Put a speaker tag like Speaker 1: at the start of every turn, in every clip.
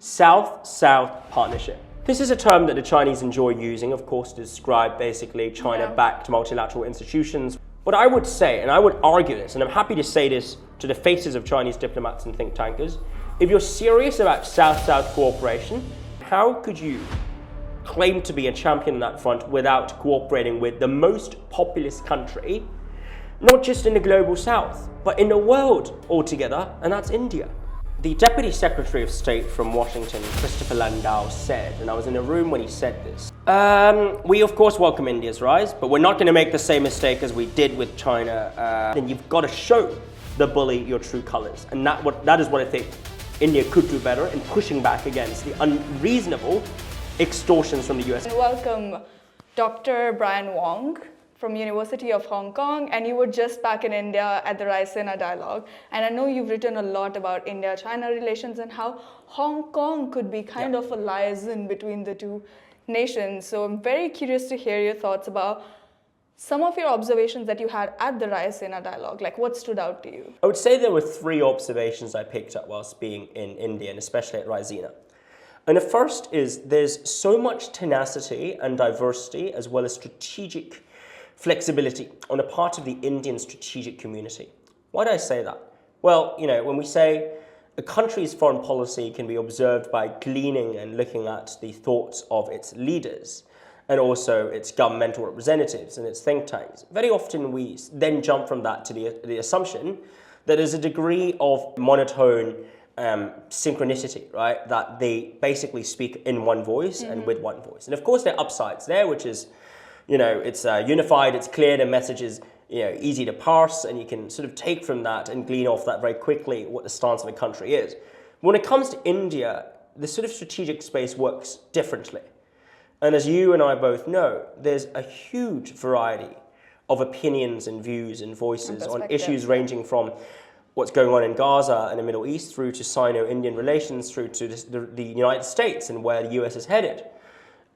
Speaker 1: South-South partnership. This is a term that the Chinese enjoy using, of course, to describe basically China-backed multilateral institutions. What I would say, and I would argue this, and I'm happy to say this to the faces of Chinese diplomats and think tankers, if you're serious about South-South cooperation, how could you claim to be a champion on that front without cooperating with the most populous country, not just in the global South, but in the world altogether, and that's India? The Deputy Secretary of State from Washington, Christopher Landau, said, and I was in a room when he said this, we of course welcome India's rise, but we're not going to make the same mistake as we did with China. And you've got to show the bully your true colors. And that is what I think India could do better in pushing back against the unreasonable extortions from the US.
Speaker 2: Welcome Dr. Brian Wong from University of Hong Kong, and you were just back in India at the Raisina Dialogue. And I know you've written a lot about India-China relations and how Hong Kong could be kind of a liaison between the two nations. So I'm very curious to hear your thoughts about some of your observations that you had at the Raisina Dialogue. Like, what stood out to you?
Speaker 1: I would say there were 3 observations I picked up whilst being in India, and especially at Raisina. And the first is there's so much tenacity and diversity as well as strategic flexibility on the part of the Indian strategic community. Why do I say that? Well, when we say a country's foreign policy can be observed by gleaning and looking at the thoughts of its leaders and also its governmental representatives and its think tanks, very often we then jump from that to the assumption that there's a degree of monotone synchronicity, right? That they basically speak in one voice and with one voice. And of course there are upsides there, which is it's unified, it's clear, the message is easy to parse, and you can sort of take from that and glean off that very quickly what the stance of a country is. When it comes to India, the sort of strategic space works differently. And as you and I both know, there's a huge variety of opinions and views and voices on issues ranging from what's going on in Gaza and the Middle East through to Sino-Indian relations, through to the United States and where the US is headed.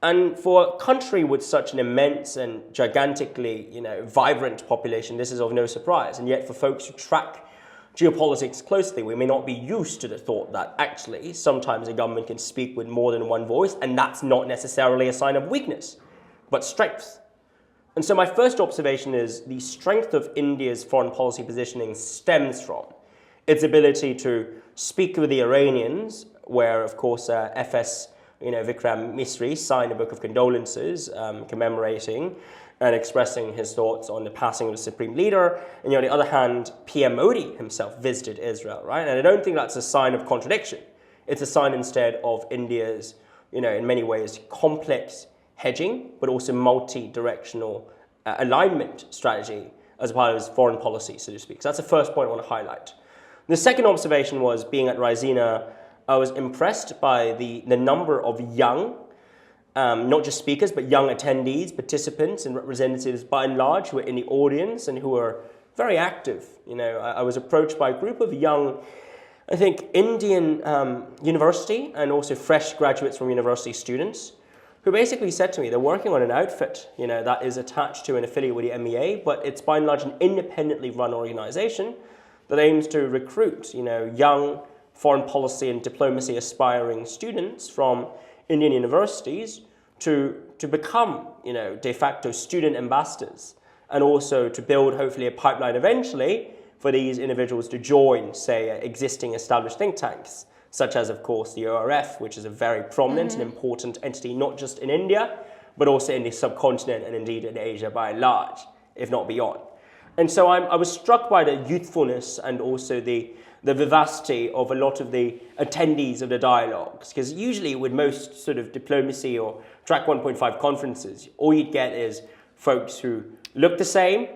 Speaker 1: And for a country with such an immense and gigantically, vibrant population, this is of no surprise. And yet for folks who track geopolitics closely, we may not be used to the thought that actually sometimes a government can speak with more than one voice, and that's not necessarily a sign of weakness, but strength. And so my first observation is the strength of India's foreign policy positioning stems from its ability to speak with the Iranians, where of course FS Vikram Misri signed a book of condolences commemorating and expressing his thoughts on the passing of the supreme leader. And on the other hand, PM Modi himself visited Israel, right? And I don't think that's a sign of contradiction. It's a sign instead of India's, in many ways, complex hedging, but also multi-directional alignment strategy as part of his foreign policy, so to speak. So that's the first point I want to highlight. The second observation was, being at Raisina, I was impressed by the number of young, not just speakers, but young attendees, participants, and representatives by and large who were in the audience and who were very active. I was approached by a group of young, I think, Indian university and also fresh graduates from university students who basically said to me they're working on an outfit, that is attached to an affiliate with the MEA, but it's by and large an independently run organization that aims to recruit, young foreign policy and diplomacy aspiring students from Indian universities to become, de facto student ambassadors, and also to build hopefully a pipeline eventually for these individuals to join, say, existing established think tanks, such as, of course, the ORF, which is a very prominent and important entity, not just in India, but also in the subcontinent and indeed in Asia by and large, if not beyond. And so I was struck by the youthfulness and also the vivacity of a lot of the attendees of the dialogues, because usually with most sort of diplomacy or track 1.5 conferences, all you'd get is folks who look the same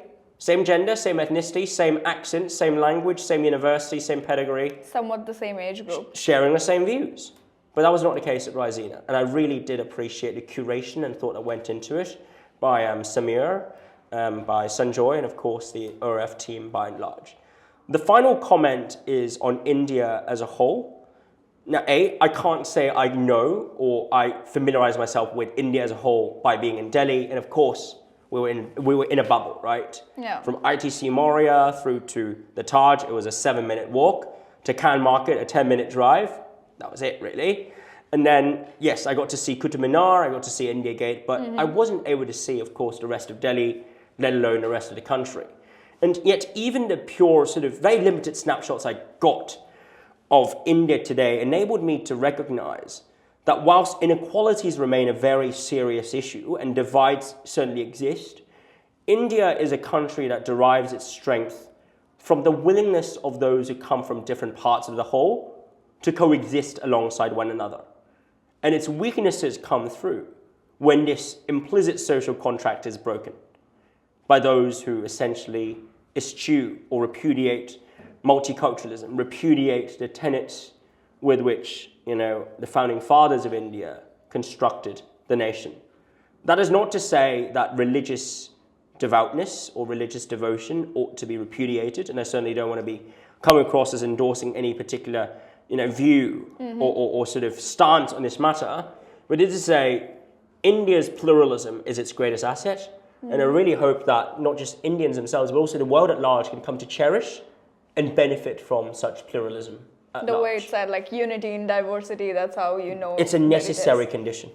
Speaker 1: gender, same ethnicity, same accent, same language, same university, same pedigree.
Speaker 2: Somewhat the same age group.
Speaker 1: Sharing the same views. But that was not the case at Raisina. And I really did appreciate the curation and thought that went into it by Samir, by Sanjoy, and of course the ORF team by and large. The final comment is on India as a whole. Now, I can't say I know or I familiarize myself with India as a whole by being in Delhi. And of course, we were in a bubble, right?
Speaker 2: Yeah.
Speaker 1: From ITC Moria through to the Taj, it was a 7-minute walk. To Khan Market, a 10-minute drive. That was it, really. And then, yes, I got to see Qutub Minar, I got to see India Gate, but I wasn't able to see, of course, the rest of Delhi, let alone the rest of the country. And yet, even the pure, sort of very limited snapshots I got of India today enabled me to recognize that whilst inequalities remain a very serious issue and divides certainly exist, India is a country that derives its strength from the willingness of those who come from different parts of the whole to coexist alongside one another. And its weaknesses come through when this implicit social contract is broken by those who essentially eschew or repudiate multiculturalism, repudiate the tenets with which, the founding fathers of India constructed the nation. That is not to say that religious devoutness or religious devotion ought to be repudiated, and I certainly don't want to be coming across as endorsing any particular view or sort of stance on this matter, but it is to say India's pluralism is its greatest asset, and I really hope that not just Indians themselves, but also the world at large can come to cherish and benefit from such pluralism at
Speaker 2: The
Speaker 1: large.
Speaker 2: way it's said, like unity in diversity, that's how
Speaker 1: It's a necessary condition.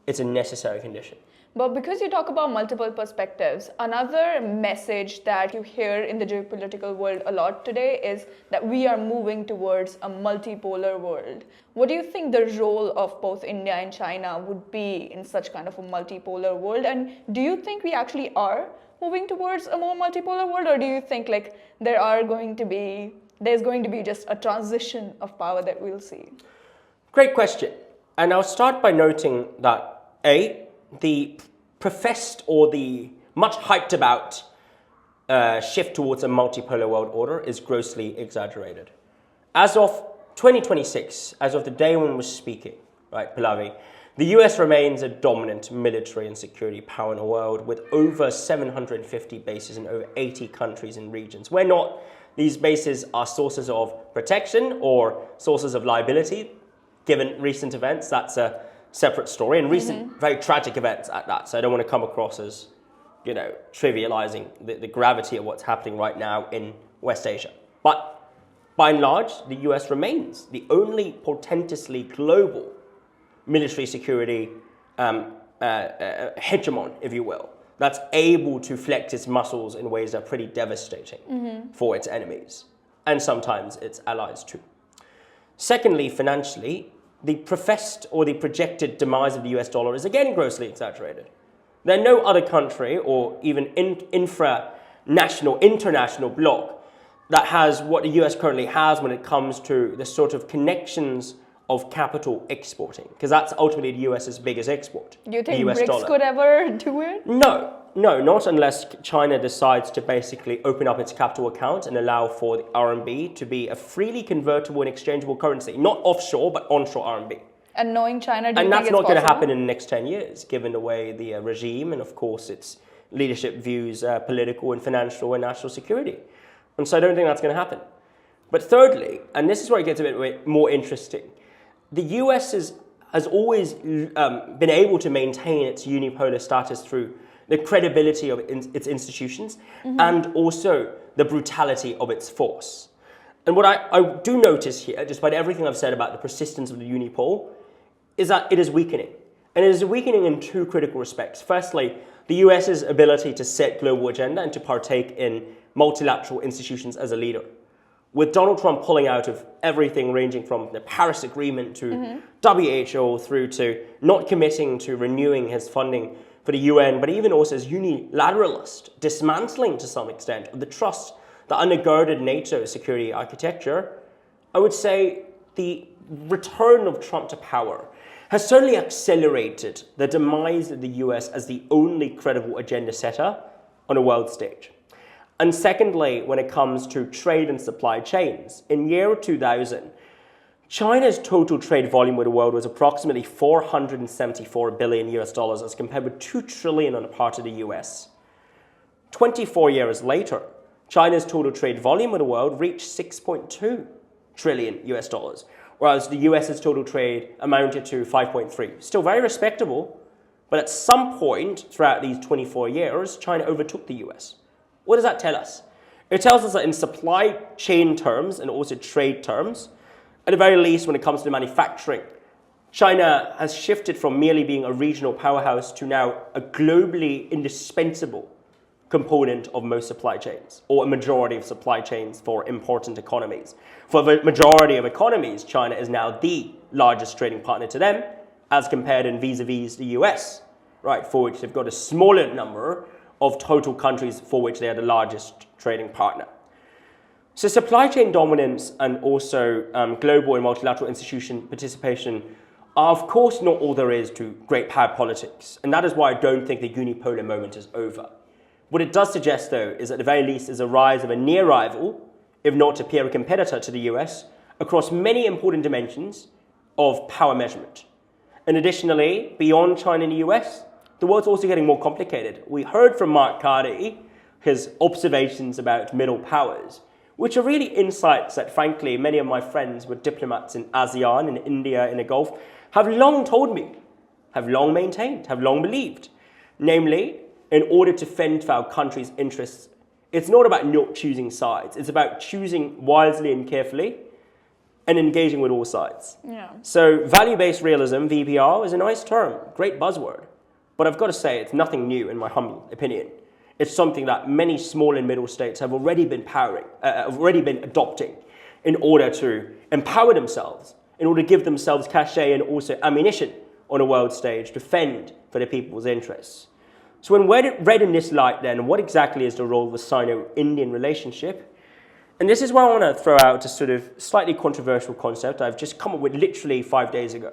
Speaker 1: It's a necessary condition.
Speaker 2: But because you talk about multiple perspectives, another message that you hear in the geopolitical world a lot today is that we are moving towards a multipolar world. What do you think the role of both India and China would be in such kind of a multipolar world? And do you think we actually are moving towards a more multipolar world, or do you think there's going to be just a transition of power that we'll see?
Speaker 1: Great question. And I'll start by noting that the professed or the much hyped about shift towards a multipolar world order is grossly exaggerated. As of 2026, as of the day when we're speaking, right, Pallavi, the US remains a dominant military and security power in the world with over 750 bases in over 80 countries and regions. Where not these bases are sources of protection or sources of liability, given recent events, that's a separate story, and recent very tragic events at that. So I don't want to come across as, trivializing the gravity of what's happening right now in West Asia. But by and large, the US remains the only portentously global military security hegemon, if you will, that's able to flex its muscles in ways that are pretty devastating for its enemies, and sometimes its allies too. Secondly, financially, the professed or the projected demise of the US dollar is again grossly exaggerated. There are no other country or even international bloc that has what the US currently has when it comes to the sort of connections of capital exporting, because that's ultimately the US's biggest export.
Speaker 2: Do you think
Speaker 1: the US
Speaker 2: BRICS
Speaker 1: dollar.
Speaker 2: could ever do it?
Speaker 1: No, not unless China decides to basically open up its capital account and allow for the RMB to be a freely convertible and exchangeable currency, not offshore, but onshore RMB.
Speaker 2: And knowing China, do you
Speaker 1: And
Speaker 2: think
Speaker 1: that's not going to
Speaker 2: possible?
Speaker 1: happen in the next 10 years, given the way the regime and, of course, its leadership views political and financial and national security. And so I don't think that's going to happen. But thirdly, and this is where it gets a bit more interesting, the US has always been able to maintain its unipolar status through the credibility of its institutions and also the brutality of its force. And what I do notice here, despite everything I've said about the persistence of the unipole, is that it is weakening. And it is weakening in two critical respects. Firstly, the US's ability to set global agenda and to partake in multilateral institutions as a leader. With Donald Trump pulling out of everything ranging from the Paris Agreement to WHO through to not committing to renewing his funding for the UN, but even also as unilateralist, dismantling to some extent of the trust that undergirded NATO's security architecture, I would say the return of Trump to power has certainly accelerated the demise of the US as the only credible agenda setter on a world stage. And secondly, when it comes to trade and supply chains, in year 2000, China's total trade volume with the world was approximately $474 billion as compared with $2 trillion on the part of the US. 24 years later, China's total trade volume with the world reached $6.2 trillion, whereas the US's total trade amounted to 5.3. Still very respectable, but at some point throughout these 24 years, China overtook the US. What does that tell us? It tells us that in supply chain terms and also trade terms, At the very least, when it comes to manufacturing, China has shifted from merely being a regional powerhouse to now a globally indispensable component of most supply chains, or a majority of supply chains for important economies. For the majority of economies, China is now the largest trading partner to them, as compared in vis-a-vis the US, right, for which they've got a smaller number of total countries for which they are the largest trading partner. So supply chain dominance and also global and multilateral institution participation are of course not all there is to great power politics, and that is why I don't think the unipolar moment is over. What it does suggest, though, is at the very least is a rise of a near rival, if not a peer competitor to the US, across many important dimensions of power measurement. And additionally, beyond China and the US, the world's also getting more complicated. We heard from Mark Carty his observations about middle powers, which are really insights that, frankly, many of my friends with diplomats in ASEAN, in India, in the Gulf, have long told me, have long maintained, have long believed. Namely, in order to fend for our country's interests, it's not about not choosing sides. It's about choosing wisely and carefully and engaging with all sides.
Speaker 2: Yeah.
Speaker 1: So value-based realism, VBR, is a nice term, great buzzword. But I've got to say, it's nothing new in my humble opinion. It's something that many small and middle states have already been adopting in order to empower themselves, in order to give themselves cachet and also ammunition on a world stage to fend for the people's interests. So when read in this light then, what exactly is the role of the Sino-Indian relationship? And this is where I want to throw out a sort of slightly controversial concept I've just come up with literally 5 days ago.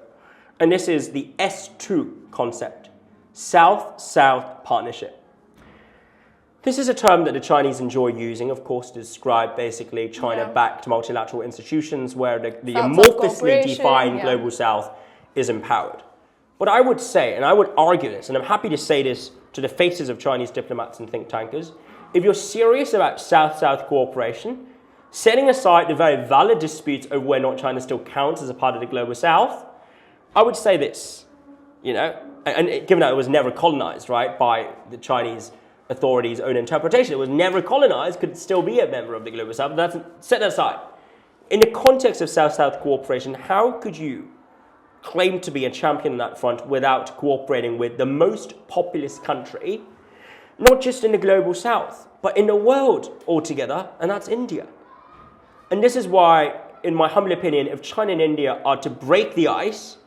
Speaker 1: And this is the S2 concept, South-South partnership. This is a term that the Chinese enjoy using, of course, to describe basically China-backed multilateral institutions where the amorphously defined global South is empowered. What I would say, and I would argue this, and I'm happy to say this to the faces of Chinese diplomats and think tankers, if you're serious about South-South cooperation, setting aside the very valid disputes over whether or not China still counts as a part of the global South, I would say this, and given that it was never colonized, right, by the Chinese authorities' own interpretation, it was never colonized, could still be a member of the global South, but that's set that aside. In the context of South-South cooperation, how could you claim to be a champion on that front without cooperating with the most populous country, not just in the global South, but in the world altogether, and that's India. And this is why, in my humble opinion, if China and India are to break the ice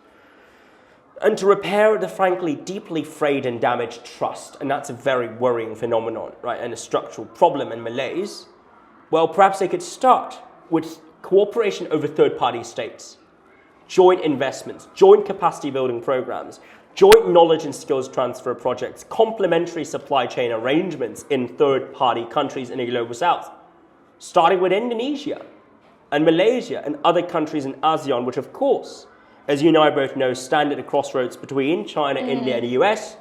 Speaker 1: and to repair the frankly deeply frayed and damaged trust, and that's a very worrying phenomenon, right, and a structural problem and malaise, well, perhaps they could start with cooperation over third-party states, joint investments, joint capacity building programs, joint knowledge and skills transfer projects, complementary supply chain arrangements in third-party countries in the global South, starting with Indonesia and Malaysia and other countries in ASEAN, which of course, as you and I both know, stand at the crossroads between China, India and the US.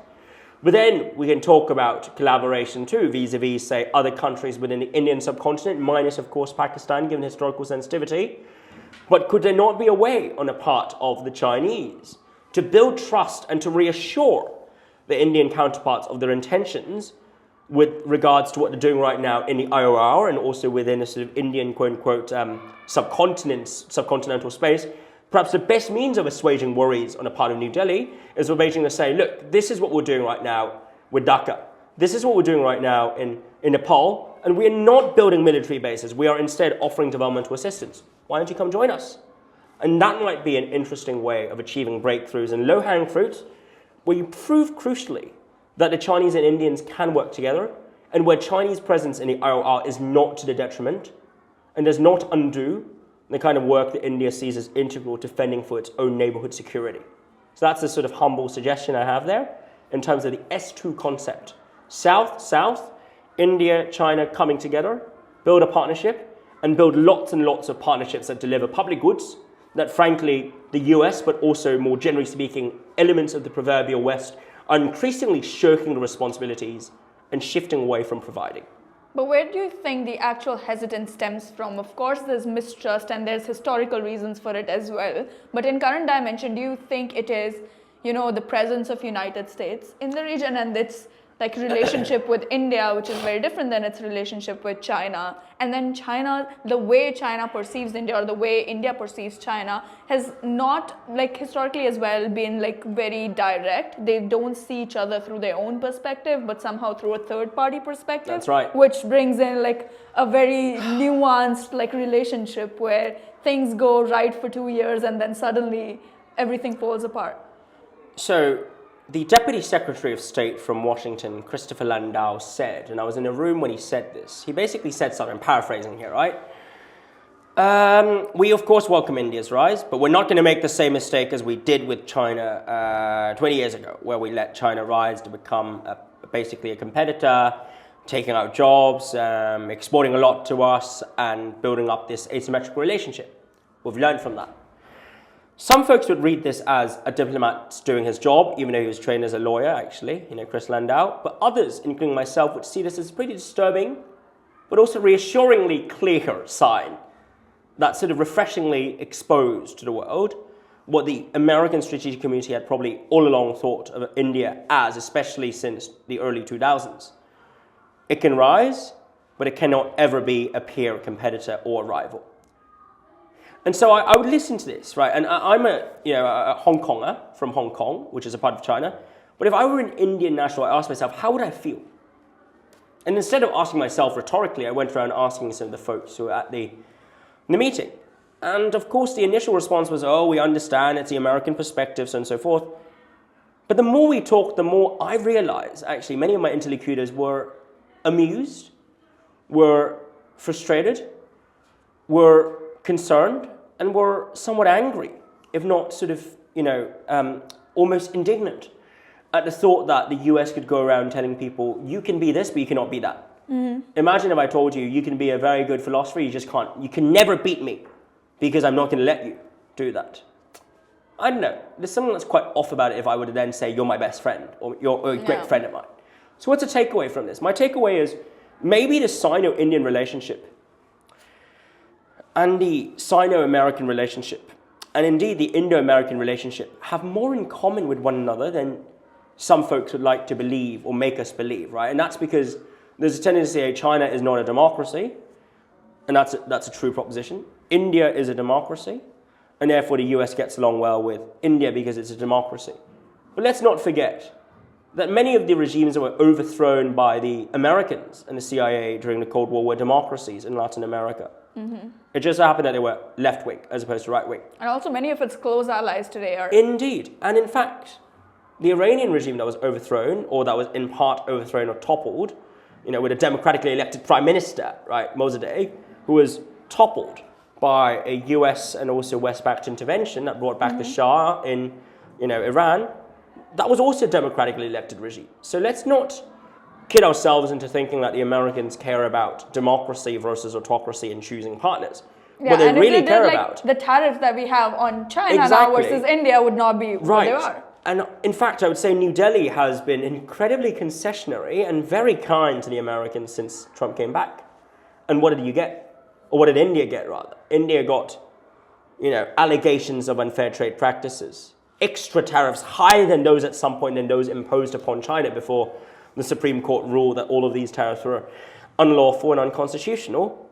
Speaker 1: But then we can talk about collaboration too, vis-a-vis, say, other countries within the Indian subcontinent, minus, of course, Pakistan, given historical sensitivity. But could there not be a way on the part of the Chinese to build trust and to reassure the Indian counterparts of their intentions with regards to what they're doing right now in the IOR and also within a sort of Indian, quote-unquote, subcontinental space? Perhaps the best means of assuaging worries on the part of New Delhi is for Beijing to say, look, this is what we're doing right now with Dhaka. This is what we're doing right now in Nepal, and we are not building military bases. We are instead offering developmental assistance. Why don't you come join us? And that might be an interesting way of achieving breakthroughs and low-hanging fruits where you prove crucially that the Chinese and Indians can work together and where Chinese presence in the IOR is not to the detriment and does not undo the kind of work that India sees as integral to fending for its own neighborhood security. So that's the sort of humble suggestion I have there in terms of the S2 concept. South, India, China coming together, build a partnership, and build lots and lots of partnerships that deliver public goods that, frankly, the US, but also more generally speaking, elements of the proverbial West are increasingly shirking the responsibilities and shifting away from providing.
Speaker 2: But where do you think the actual hesitance stems from? Of course, there's mistrust and there's historical reasons for it as well. But in current dimension, do you think it is, the presence of United States in the region and its like relationship with India, which is very different than its relationship with China. And then China, the way China perceives India or the way India perceives China has not like historically as well been like very direct. They don't see each other through their own perspective, but somehow through a third party perspective.
Speaker 1: That's right.
Speaker 2: Which brings in like a very nuanced like relationship where things go right for 2 years and then suddenly everything falls apart.
Speaker 1: So the Deputy Secretary of State from Washington, Christopher Landau, said, and I was in a room when he said this, he basically said something, I'm paraphrasing here, right? We, of course, welcome India's rise, but we're not going to make the same mistake as we did with China 20 years ago, where we let China rise to become basically a competitor, taking out jobs, exporting a lot to us, and building up this asymmetrical relationship. We've learned from that. Some folks would read this as a diplomat doing his job, even though he was trained as a lawyer, actually, Chris Landau. But others, including myself, would see this as a pretty disturbing, but also reassuringly clear sign that sort of refreshingly exposed to the world what the American strategic community had probably all along thought of India as, especially since the early 2000s. It can rise, but it cannot ever be a peer competitor or rival. And so I would listen to this, right? And I'm a Hong Konger from Hong Kong, which is a part of China. But if I were an Indian national, I asked myself, how would I feel? And instead of asking myself rhetorically, I went around asking some of the folks who were at the meeting. And of course, the initial response was, oh, we understand, it's the American perspectives and so forth. But the more we talked, the more I realized, actually, many of my interlocutors were amused, were frustrated, were concerned, and were somewhat angry, if not sort of, almost indignant at the thought that the US could go around telling people, you can be this, but you cannot be that. Mm-hmm. Imagine if I told you, you can be a very good philosopher, you just can't. You can never beat me because I'm not going to let you do that. I don't know. There's something that's quite off about it if I were to then say, you're my best friend, or you're a great friend of mine. So what's the takeaway from this? My takeaway is maybe the Sino-Indian relationship and the Sino-American relationship, and indeed the Indo-American relationship, have more in common with one another than some folks would like to believe or make us believe, right? And that's because there's a tendency to say China is not a democracy, and that's a true proposition. India is a democracy, and therefore the US gets along well with India because it's a democracy. But let's not forget that many of the regimes that were overthrown by the Americans and the CIA during the Cold War were democracies in Latin America. Mm-hmm. It just happened that they were left-wing as opposed to right-wing.
Speaker 2: And also many of its close allies today are...
Speaker 1: Indeed. And in fact, the Iranian regime that was overthrown, or that was in part overthrown or toppled, with a democratically elected prime minister, right, Mossadegh, who was toppled by a US and also West-backed intervention that brought back the Shah in, Iran, that was also a democratically elected regime. So let's not kid ourselves into thinking that the Americans care about democracy versus autocracy in choosing partners.
Speaker 2: Yeah,
Speaker 1: what they
Speaker 2: and
Speaker 1: really care
Speaker 2: like
Speaker 1: about...
Speaker 2: The tariffs that we have on China now versus India would not be what they are.
Speaker 1: And in fact, I would say New Delhi has been incredibly concessionary and very kind to the Americans since Trump came back. And what did you get? Or what did India get, rather? India got, allegations of unfair trade practices, extra tariffs higher than those at some point than those imposed upon China before the Supreme Court ruled that all of these tariffs were unlawful and unconstitutional.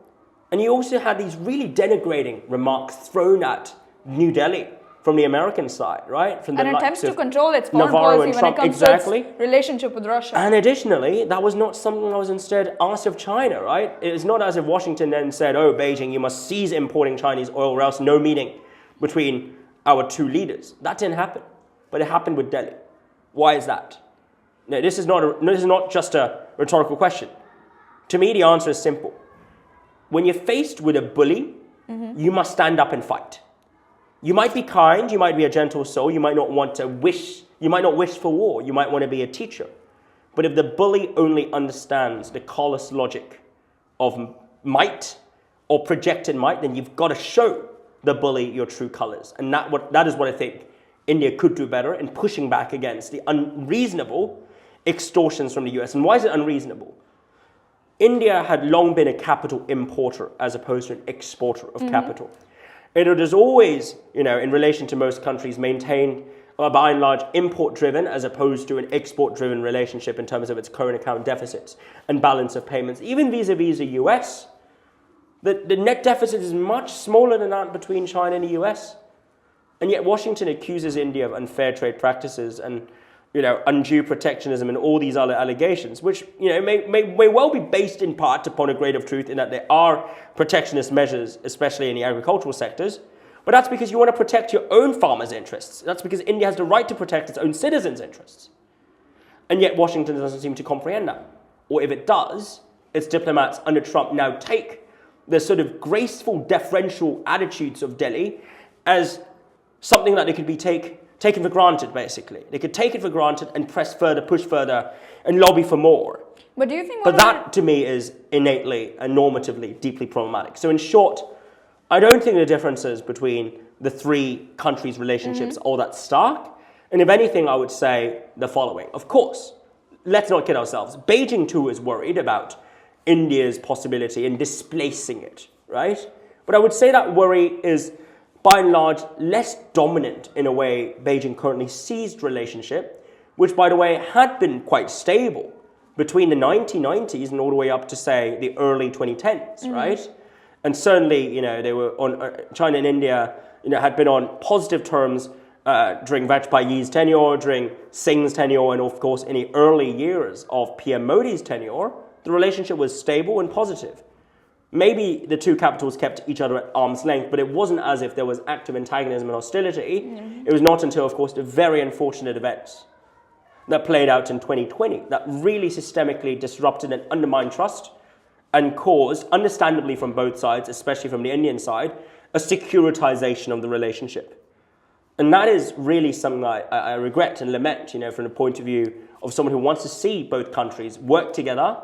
Speaker 1: And you also had these really denigrating remarks thrown at New Delhi from the American side, right? From the
Speaker 2: and attempts to control its foreign
Speaker 1: Navarro
Speaker 2: policy
Speaker 1: and
Speaker 2: when
Speaker 1: Trump,
Speaker 2: it comes
Speaker 1: exactly.
Speaker 2: to its relationship with Russia.
Speaker 1: And additionally, that was not something that was instead asked of China, right? It's not as if Washington then said, oh, Beijing, you must cease importing Chinese oil or else no meeting between our two leaders. That didn't happen, but it happened with Delhi. Why is that? No, this is not just a rhetorical question. To me, the answer is simple. When you're faced with a bully, you must stand up and fight. You might be kind, you might be a gentle soul, you might not wish for war, you might want to be a teacher. But if the bully only understands the callous logic of might or projected might, then you've got to show the bully your true colors. And that is what I think India could do better in pushing back against the unreasonable extortions from the US. And why is it unreasonable? India had long been a capital importer as opposed to an exporter of capital. it is always, in relation to most countries, maintain a by and large import-driven as opposed to an export-driven relationship in terms of its current account deficits and balance of payments. Even vis-a-vis the US, the net deficit is much smaller than that between China and the US. And yet Washington accuses India of unfair trade practices and undue protectionism and all these other allegations, which may well be based in part upon a grain of truth in that there are protectionist measures, especially in the agricultural sectors. But that's because you want to protect your own farmers' interests. That's because India has the right to protect its own citizens' interests. And yet Washington doesn't seem to comprehend that. Or if it does, its diplomats under Trump now take the sort of graceful, deferential attitudes of Delhi as something that they could be taken for granted, basically. They could take it for granted and press further, push further, and lobby for more.
Speaker 2: But do you think...
Speaker 1: But that, to me, is innately and normatively deeply problematic. So in short, I don't think the differences between the three countries' relationships are that stark. And if anything, I would say the following. Of course, let's not kid ourselves. Beijing, too, is worried about India's possibility in displacing it, right? But I would say that worry is, by and large, less dominant in a way Beijing currently sees the relationship, which, by the way, had been quite stable between the 1990s and all the way up to, say, the early 2010s, right? And certainly, they were on China and India, had been on positive terms during Vajpayee's tenure, during Singh's tenure, and of course, in the early years of PM Modi's tenure. The relationship was stable and positive. Maybe the two capitals kept each other at arm's length, but it wasn't as if there was active antagonism and hostility. It was not until, of course, the very unfortunate events that played out in 2020 that really systemically disrupted and undermined trust and caused, understandably from both sides, especially from the Indian side, a securitization of the relationship. And that is really something I regret and lament, from the point of view of someone who wants to see both countries work together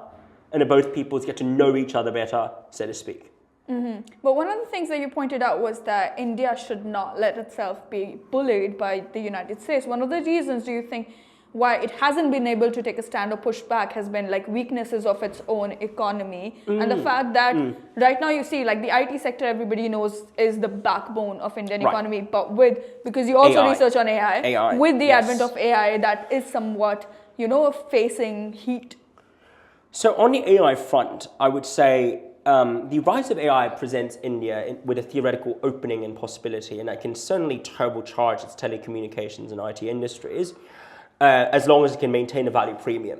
Speaker 1: and both peoples get to know each other better, so to speak.
Speaker 2: But one of the things that you pointed out was that India should not let itself be bullied by the United States. One of the reasons, do you think, why it hasn't been able to take a stand or push back has been like weaknesses of its own economy and the fact that right now you see like the IT sector everybody knows is the backbone of Indian economy, but because you also research on AI, with the advent of AI that is somewhat facing heat.
Speaker 1: So on the AI front, I would say the rise of AI presents India with a theoretical opening and possibility, and that can certainly turbocharge its telecommunications and IT industries, as long as it can maintain a value premium.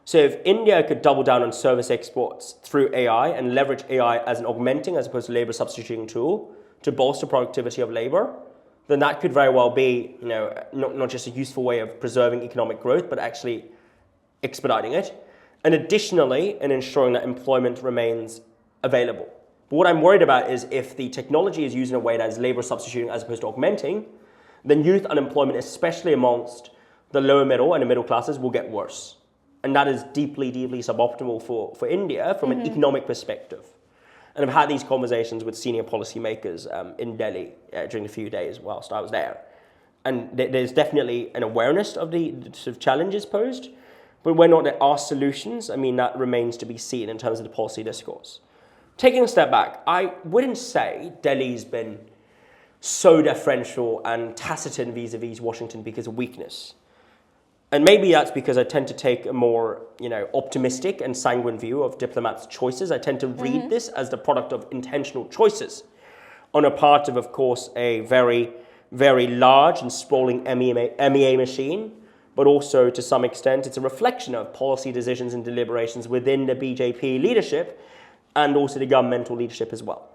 Speaker 1: So if India could double down on service exports through AI and leverage AI as an augmenting as opposed to labor substituting tool to bolster productivity of labor, then that could very well be not just a useful way of preserving economic growth, but actually expediting it. And additionally, in ensuring that employment remains available. But what I'm worried about is if the technology is used in a way that is labor substituting as opposed to augmenting, then youth unemployment, especially amongst the lower middle and the middle classes, will get worse. And that is deeply, deeply suboptimal for India from an economic perspective. And I've had these conversations with senior policymakers in Delhi during the few days whilst I was there. And there's definitely an awareness of the sort of challenges posed, but whether or not there are solutions, that remains to be seen in terms of the policy discourse. Taking a step back, I wouldn't say Delhi's been so deferential and taciturn vis-a-vis Washington because of weakness. And maybe that's because I tend to take a more, optimistic and sanguine view of diplomats' choices. I tend to read this as the product of intentional choices on a part of course, a very, very large and sprawling MEA machine, but also to some extent it's a reflection of policy decisions and deliberations within the BJP leadership and also the governmental leadership as well.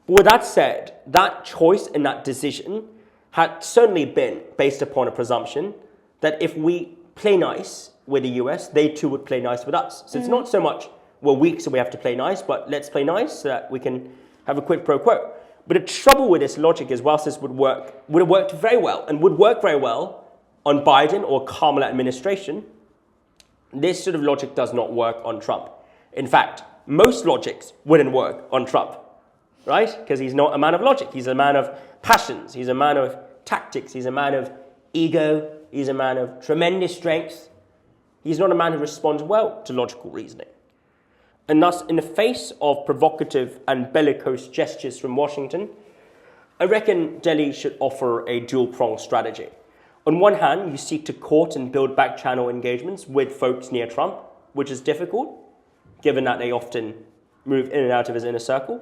Speaker 1: But with that said, that choice and that decision had certainly been based upon a presumption that if we play nice with the US, they too would play nice with us. So it's not so much we're weak so we have to play nice, but let's play nice so that we can have a quid pro quo. But the trouble with this logic is whilst this would have worked very well and would work very well on Biden or Kamala administration, this sort of logic does not work on Trump. In fact, most logics wouldn't work on Trump, right? Because he's not a man of logic. He's a man of passions. He's a man of tactics. He's a man of ego. He's a man of tremendous strength. He's not a man who responds well to logical reasoning. And thus, in the face of provocative and bellicose gestures from Washington, I reckon Delhi should offer a dual-pronged strategy. On one hand, you seek to court and build back-channel engagements with folks near Trump, which is difficult, given that they often move in and out of his inner circle.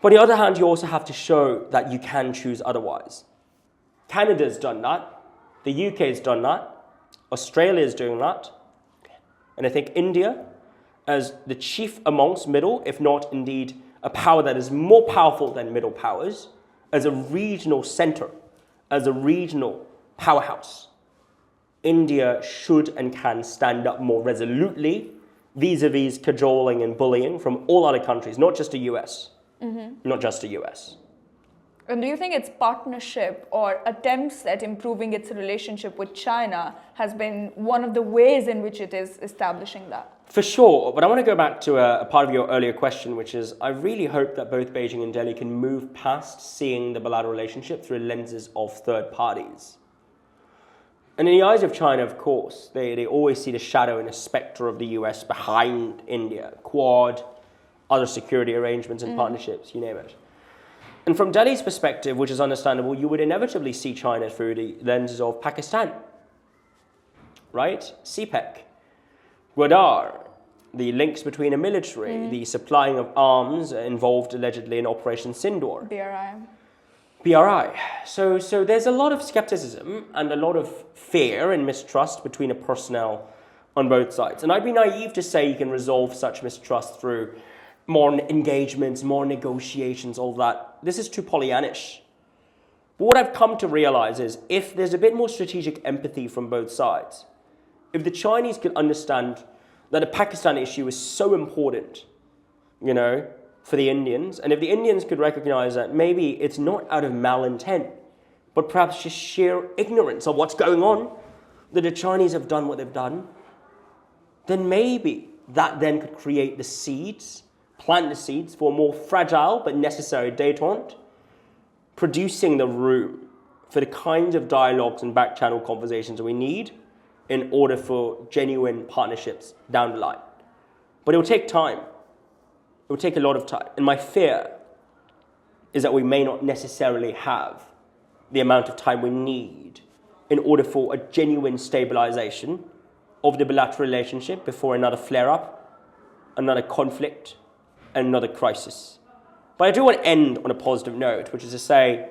Speaker 1: But on the other hand, you also have to show that you can choose otherwise. Canada's done that. The UK's done that. Australia's doing that. And I think India, as the chief amongst middle, if not indeed a power that is more powerful than middle powers, as a regional center, as a regional powerhouse, India should and can stand up more resolutely vis-a-vis cajoling and bullying from all other countries, not just the US. Not just the US.
Speaker 2: And do you think its partnership or attempts at improving its relationship with China has been one of the ways in which it is establishing that?
Speaker 1: For sure, but I want to go back to a part of your earlier question, which is I really hope that both Beijing and Delhi can move past seeing the bilateral relationship through lenses of third parties. And in the eyes of China, of course, they always see the shadow and the spectre of the US behind India, Quad, other security arrangements and partnerships, you name it. And from Delhi's perspective, which is understandable, you would inevitably see China through the lenses of Pakistan, right? CPEC, Gwadar, the links between a military, the supplying of arms involved allegedly in Operation Sindoor. BRI. So there's a lot of skepticism and a lot of fear and mistrust between the personnel on both sides. And I'd be naive to say you can resolve such mistrust through more engagements, more negotiations, all that. This is too Pollyannish. But what I've come to realize is if there's a bit more strategic empathy from both sides, if the Chinese could understand that the Pakistan issue is so important, you know, for the Indians, and if the Indians could recognize that maybe it's not out of malintent, but perhaps just sheer ignorance of what's going on, that the Chinese have done what they've done, then maybe that then could create the seeds, plant the seeds for a more fragile but necessary détente, producing the room for the kinds of dialogues and back-channel conversations we need in order for genuine partnerships down the line. But it will take time. It will take a lot of time. And my fear is that we may not necessarily have the amount of time we need in order for a genuine stabilization of the bilateral relationship before another flare-up, another conflict, and another crisis. But I do want to end on a positive note, which is to say,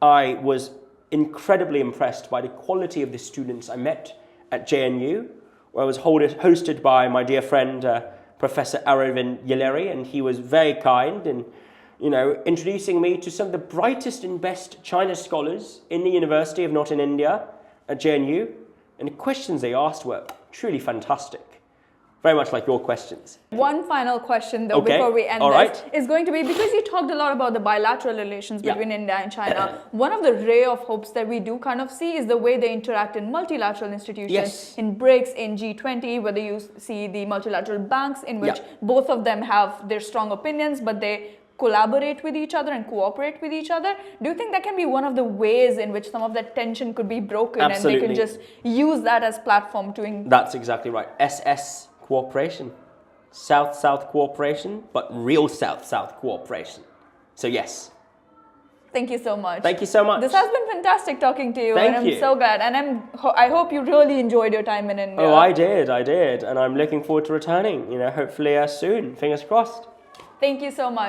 Speaker 1: I was incredibly impressed by the quality of the students I met at JNU, where I was hosted by my dear friend, Professor Aravind Yeleri, and he was very kind in, introducing me to some of the brightest and best China scholars in the university, if not in India, at JNU. And the questions they asked were truly fantastic. Very much like your questions.
Speaker 2: One final question, though, before we end is going to be, because you talked a lot about the bilateral relations between India and China, one of the ray of hopes that we do kind of see is the way they interact in multilateral institutions, in BRICS, in G20, whether you see the multilateral banks in which both of them have their strong opinions, but they collaborate with each other and cooperate with each other. Do you think that can be one of the ways in which some of that tension could be broken and they can just use that as platform to...
Speaker 1: That's exactly right. SS cooperation. South-South cooperation, but real South-South cooperation. So yes.
Speaker 2: Thank you so much.
Speaker 1: Thank you so much.
Speaker 2: This has been fantastic talking to you.
Speaker 1: Thank you.
Speaker 2: I'm so glad. And I hope you really enjoyed your time in India.
Speaker 1: Oh, I did. And I'm looking forward to returning, hopefully soon. Fingers crossed.
Speaker 2: Thank you so much.